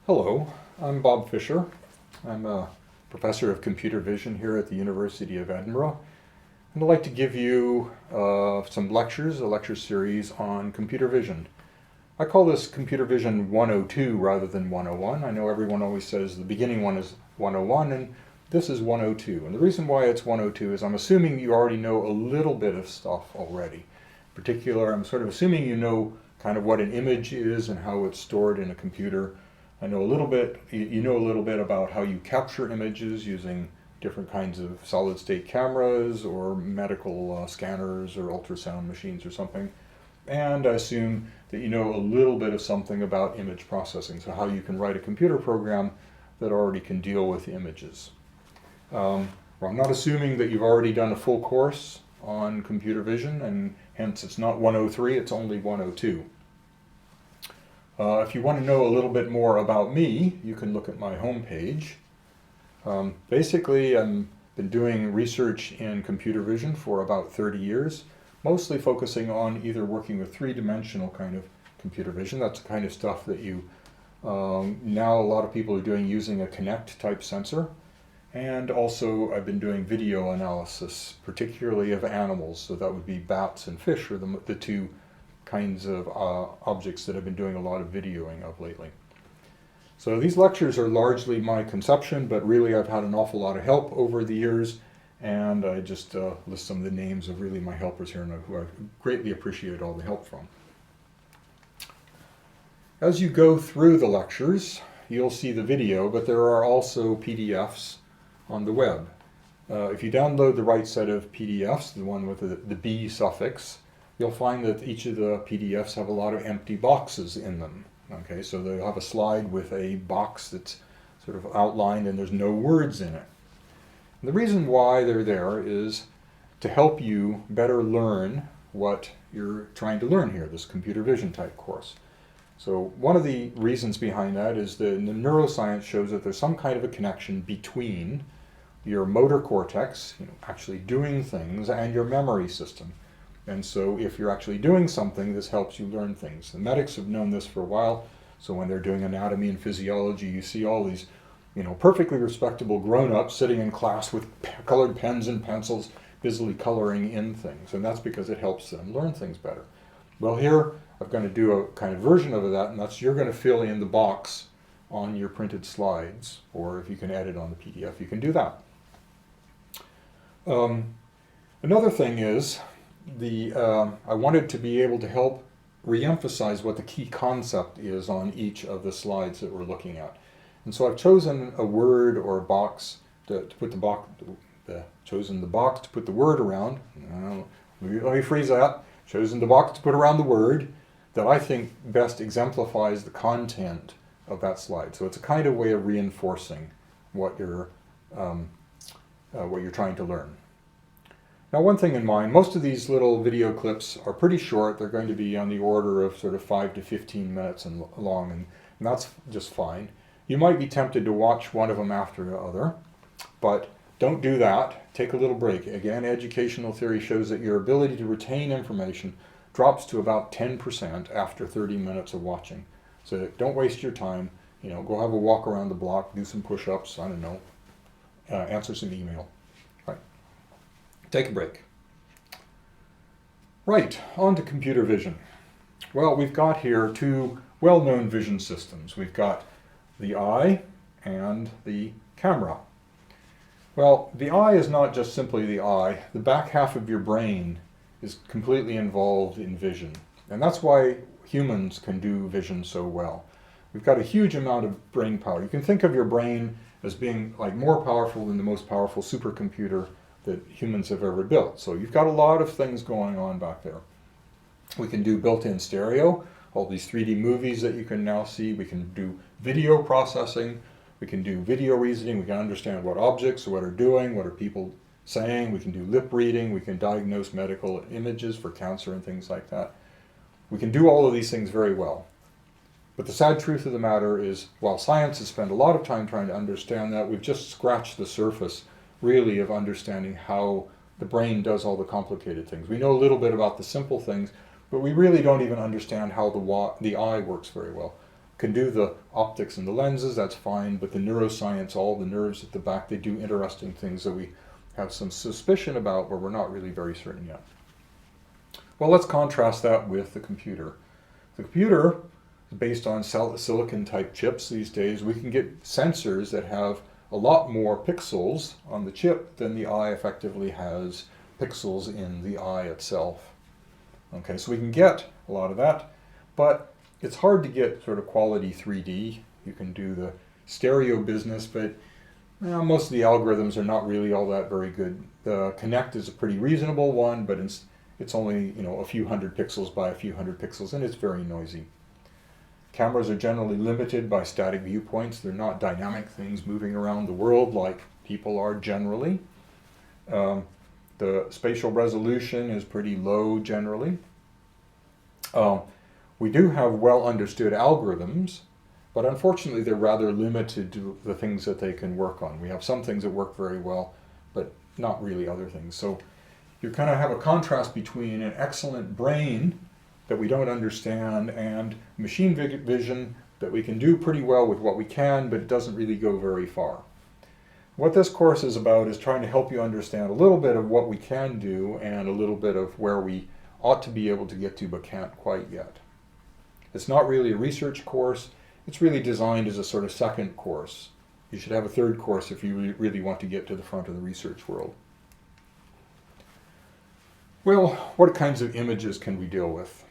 Hello, I'm Bob Fisher. I'm a professor of computer vision here at the University of Edinburgh. And I'd like to give you some lectures, a lecture series on computer vision. I call this Computer Vision 102 rather than 101. I know everyone always says the beginning one is 101 and this is 102. And the reason why it's 102 is I'm assuming you already know a little bit of stuff already. In particular, I'm sort of assuming you know kind of what an image is and how it's stored in a computer. I know a little bit, you know a little bit about how you capture images using different kinds of solid-state cameras or medical scanners or ultrasound machines or something. And I assume that you know a little bit of something about image processing, so how you can write a computer program that already can deal with images. Well, I'm not assuming that you've already done a full course on computer vision, and hence it's not 103, it's only 102. If you want to know a little bit more about me, you can look at my homepage. Basically, I've been doing research in computer vision for about 30 years, mostly focusing on either working with three-dimensional kind of computer vision. That's the kind of stuff that now a lot of people are doing using a Kinect type sensor. And also I've been doing video analysis, particularly of animals. So that would be bats and fish are the two kinds of objects that I've been doing a lot of videoing of lately. So these lectures are largely my conception, but really I've had an awful lot of help over the years, and I just list some of the names of really my helpers here who I greatly appreciate all the help from. As you go through the lectures, you'll see the video, but there are also PDFs on the web. If you download the right set of PDFs, the one with the B suffix, you'll find that each of the PDFs have a lot of empty boxes in them. Okay, so they'll have a slide with a box that's sort of outlined and there's no words in it. And the reason why they're there is to help you better learn what you're trying to learn here, this computer vision type course. So one of the reasons behind that is that the neuroscience shows that there's some kind of a connection between your motor cortex, actually doing things, and your memory system. And so if you're actually doing something, this helps you learn things. The medics have known this for a while, so when they're doing anatomy and physiology, you see all these perfectly respectable grown-ups sitting in class with colored pens and pencils busily coloring in things, and that's because it helps them learn things better. Well, here I'm going to do a kind of version of that, and that's you're going to fill in the box on your printed slides, or if you can edit on the PDF, you can do that. Another thing is, I wanted to be able to help re-emphasize what the key concept is on each of the slides that we're looking at. And so I've chosen a word or a box to put the box to put the word around. Let me freeze that. Chosen the box to put around the word that I think best exemplifies the content of that slide. So it's a kind of way of reinforcing what you're trying to learn. Now, one thing in mind, most of these little video clips are pretty short. They're going to be on the order of sort of 5 to 15 minutes long, and that's just fine. You might be tempted to watch one of them after the other, but don't do that. Take a little break. Again, educational theory shows that your ability to retain information drops to about 10% after 30 minutes of watching. So don't waste your time. Go have a walk around the block, do some push-ups, I don't know, answer some email. Take a break. Right, on to computer vision. Well, we've got here two well-known vision systems. We've got the eye and the camera. Well, the eye is not just simply the eye. The back half of your brain is completely involved in vision. And that's why humans can do vision so well. We've got a huge amount of brain power. You can think of your brain as being like more powerful than the most powerful supercomputer that humans have ever built. So you've got a lot of things going on back there. We can do built-in stereo, all these 3D movies that you can now see. We can do video processing. We can do video reasoning. We can understand what objects, what are doing, what are people saying. We can do lip reading. We can diagnose medical images for cancer and things like that. We can do all of these things very well. But the sad truth of the matter is, while science has spent a lot of time trying to understand that, we've just scratched the surface really of understanding how the brain does all the complicated things. We know a little bit about the simple things, but we really don't even understand how the eye works very well. can do the optics and the lenses, that's fine, but the neuroscience, all the nerves at the back, they do interesting things that we have some suspicion about, but we're not really very certain yet. Well, let's contrast that with the computer. The computer is based on silicon type chips these days. We can get sensors that have a lot more pixels on the chip than the eye effectively has pixels in the eye itself. Okay, so we can get a lot of that, but it's hard to get sort of quality 3D. You can do the stereo business, but most of the algorithms are not really all that very good. The Connect is a pretty reasonable one, but it's only a few hundred pixels by a few hundred pixels, and it's very noisy. Cameras are generally limited by static viewpoints. They're not dynamic things moving around the world like people are generally. The spatial resolution is pretty low generally. We do have well understood algorithms, but unfortunately they're rather limited to the things that they can work on. We have some things that work very well, but not really other things. So you kind of have a contrast between an excellent brain that we don't understand and machine vision that we can do pretty well with what we can, but it doesn't really go very far. What this course is about is trying to help you understand a little bit of what we can do and a little bit of where we ought to be able to get to but can't quite yet. It's not really a research course. It's really designed as a sort of second course. You should have a third course if you really want to get to the front of the research world. Well, what kinds of images can we deal with?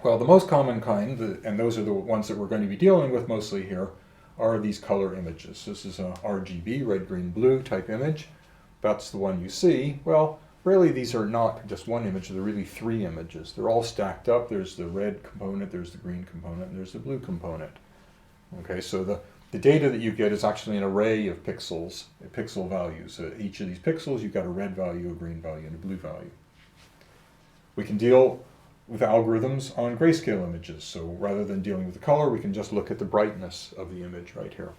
Well, the most common kind, and those are the ones that we're going to be dealing with mostly here, are these color images. This is a RGB, red, green, blue type image. That's the one you see. Well, really these are not just one image, they're really three images. They're all stacked up. There's the red component, there's the green component, and there's the blue component. Okay, so the data that you get is actually an array of pixels, pixel values. Each of these pixels, you've got a red value, a green value, and a blue value. We can deal with algorithms on grayscale images. So rather than dealing with the color, we can just look at the brightness of the image right here.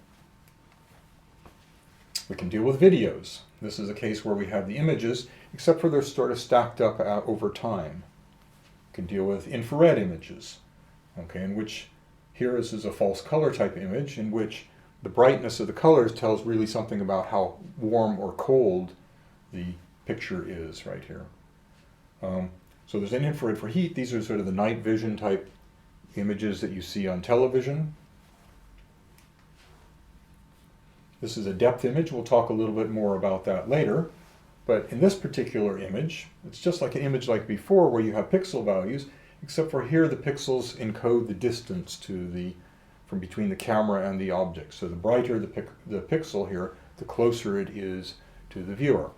We can deal with videos. This is a case where we have the images, except for they're sort of stacked up over time. We can deal with infrared images, okay, in which here this is a false color type image in which the brightness of the colors tells really something about how warm or cold the picture is right here. So there's an infrared for heat. These are sort of the night vision type images that you see on television. This is a depth image. We'll talk a little bit more about that later. But in this particular image, it's just like an image like before where you have pixel values, except for here the pixels encode the distance from between the camera and the object. So the brighter the pixel here, the closer it is to the viewer.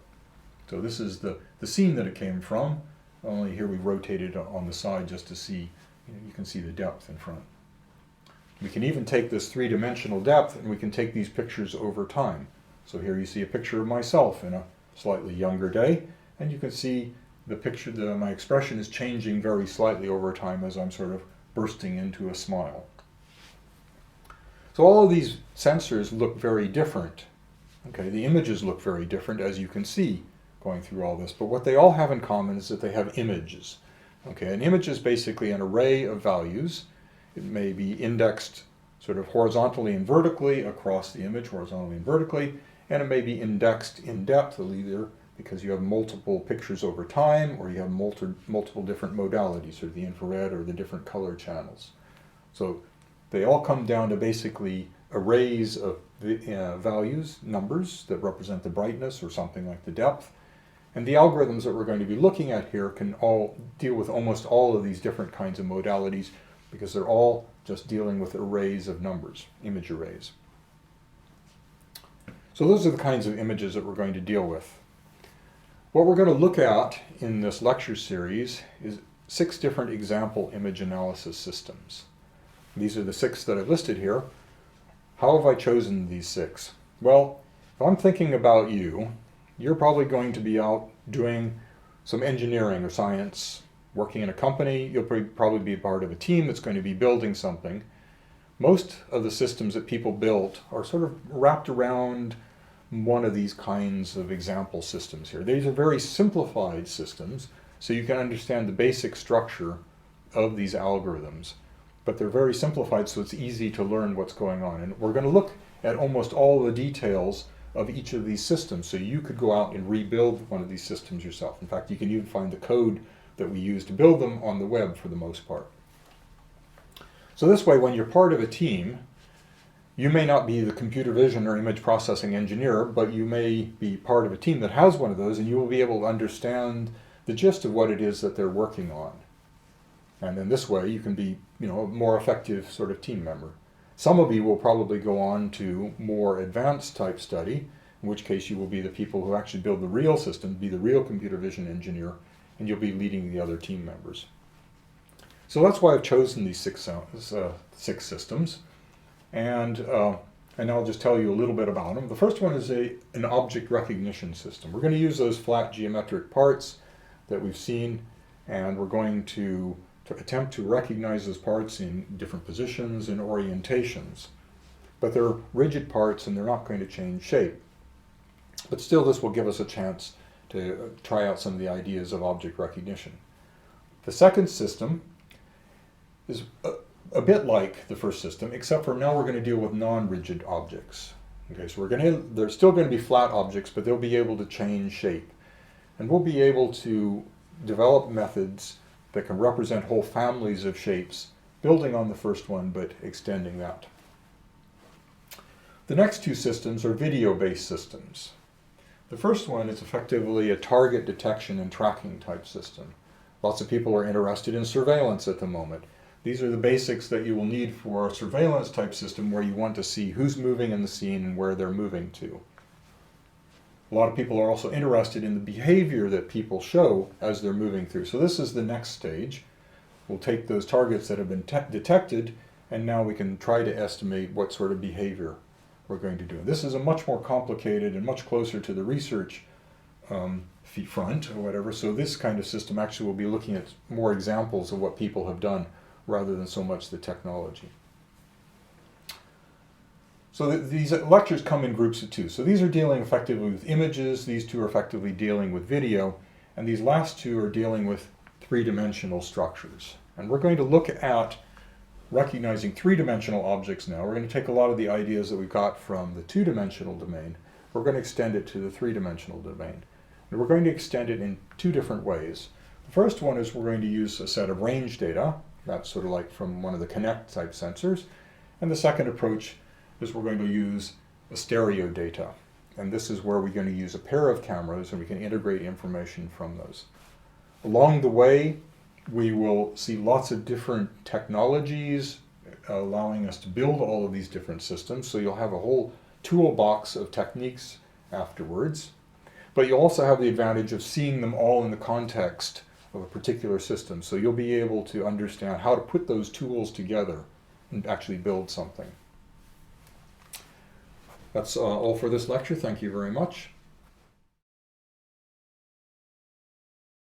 So this is the scene that it came from. Only here we rotated on the side just to see, you can see the depth in front. We can even take this three-dimensional depth and we can take these pictures over time. So here you see a picture of myself in a slightly younger day, and you can see the picture, my expression is changing very slightly over time as I'm sort of bursting into a smile. So all of these sensors look very different. Okay, the images look very different, as you can see going through all this, but what they all have in common is that they have images. Okay, an image is basically an array of values. It may be indexed sort of horizontally and vertically across the image, horizontally and vertically, and it may be indexed in depth, either because you have multiple pictures over time or you have multiple different modalities, or the infrared or the different color channels. So they all come down to basically arrays of values, numbers that represent the brightness or something like the depth. And the algorithms that we're going to be looking at here can all deal with almost all of these different kinds of modalities because they're all just dealing with arrays of numbers, image arrays. So those are the kinds of images that we're going to deal with. What we're going to look at in this lecture series is 6 different example image analysis systems. These are the 6 that I've listed here. How have I chosen these 6? Well, if I'm thinking about you, you're probably going to be out doing some engineering or science, working in a company. You'll probably be part of a team that's going to be building something. Most of the systems that people built are sort of wrapped around one of these kinds of example systems here. These are very simplified systems, so you can understand the basic structure of these algorithms. but they're very simplified, so it's easy to learn what's going on. And we're going to look at almost all the details of each of these systems, so you could go out and rebuild one of these systems yourself. In fact, you can even find the code that we use to build them on the web for the most part. So this way, when you're part of a team, you may not be the computer vision or image processing engineer, but you may be part of a team that has one of those, and you will be able to understand the gist of what it is that they're working on. And in this way, you can be, a more effective sort of team member. Some of you will probably go on to more advanced type study, in which case you will be the people who actually build the real system, be the real computer vision engineer, and you'll be leading the other team members. So that's why I've chosen these six systems. And I'll just tell you a little bit about them. The first one is an object recognition system. We're going to use those flat geometric parts that we've seen, and we're going to attempt to recognize those parts in different positions and orientations. But they're rigid parts and they're not going to change shape. But still, this will give us a chance to try out some of the ideas of object recognition. The second system is a bit like the first system, except for now we're going to deal with non-rigid objects. Okay, so they're still going to be flat objects, but they'll be able to change shape. And we'll be able to develop methods that can represent whole families of shapes, building on the first one, but extending that. The next two systems are video-based systems. The first one is effectively a target detection and tracking type system. Lots of people are interested in surveillance at the moment. These are the basics that you will need for a surveillance type system where you want to see who's moving in the scene and where they're moving to. A lot of people are also interested in the behavior that people show as they're moving through. So this is the next stage. We'll take those targets that have been detected, and now we can try to estimate what sort of behavior we're going to do. This is a much more complicated and much closer to the research front or whatever. So this kind of system actually will be looking at more examples of what people have done rather than so much the technology. So these lectures come in groups of two. So these are dealing effectively with images, these two are effectively dealing with video, and these last two are dealing with three-dimensional structures. And we're going to look at recognizing three-dimensional objects now. We're going to take a lot of the ideas that we got from the two-dimensional domain. We're going to extend it to the three-dimensional domain. And we're going to extend it in two different ways. The first one is we're going to use a set of range data. That's sort of like from one of the Kinect type sensors. And the second approach is we're going to use a stereo data. And this is where we're going to use a pair of cameras and we can integrate information from those. Along the way, we will see lots of different technologies allowing us to build all of these different systems. So you'll have a whole toolbox of techniques afterwards. But you'll also have the advantage of seeing them all in the context of a particular system. So you'll be able to understand how to put those tools together and actually build something. That's all for this lecture. Thank you very much.